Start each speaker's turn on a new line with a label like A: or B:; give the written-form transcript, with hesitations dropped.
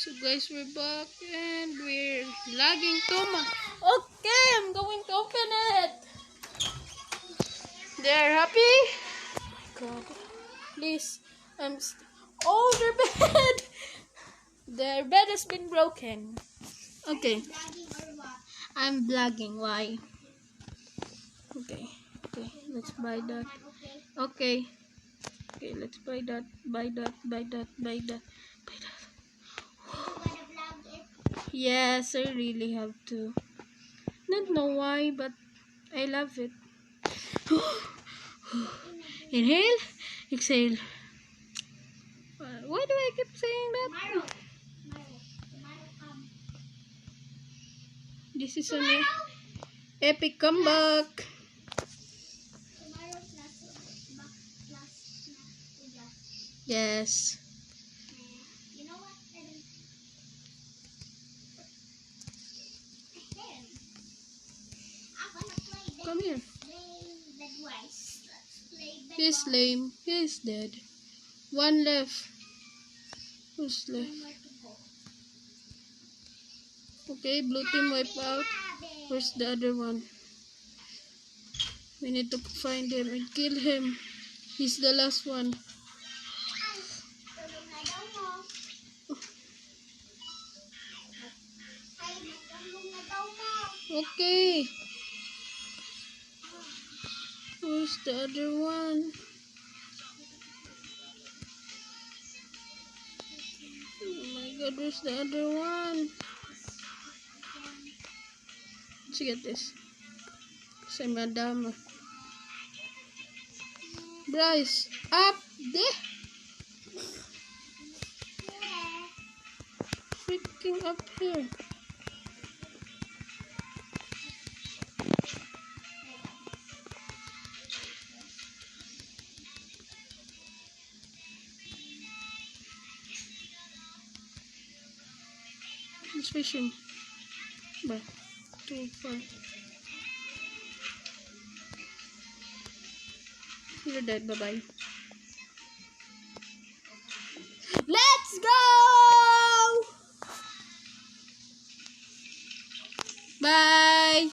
A: So guys, we're back and we're lagging too much. Okay, I'm going to open it. They're happy? God, please. Oh, their bed! Their bed has been broken. Okay. I'm vlogging. Why? Okay. Okay, let's buy that. Okay. Okay, let's buy that. Buy that. Buy that. Buy that. Buy that. Yes, I really have to. Don't know why, but I love it. Inhale, exhale. Why do I keep saying that? This is an epic comeback. Yes. Come here. He's lame. He's dead. One left. Who's left? Okay, blue team wipe out. Where's the other one? We need to find him and kill him. He's the last one. Okay. Where's the other one? Oh my god, where's the other one? Let's get this. Say madam. Bryce, up there. Freaking up here. He's fishing. Bye. 2, 5. You're dead. Bye-bye. Let's go! Bye!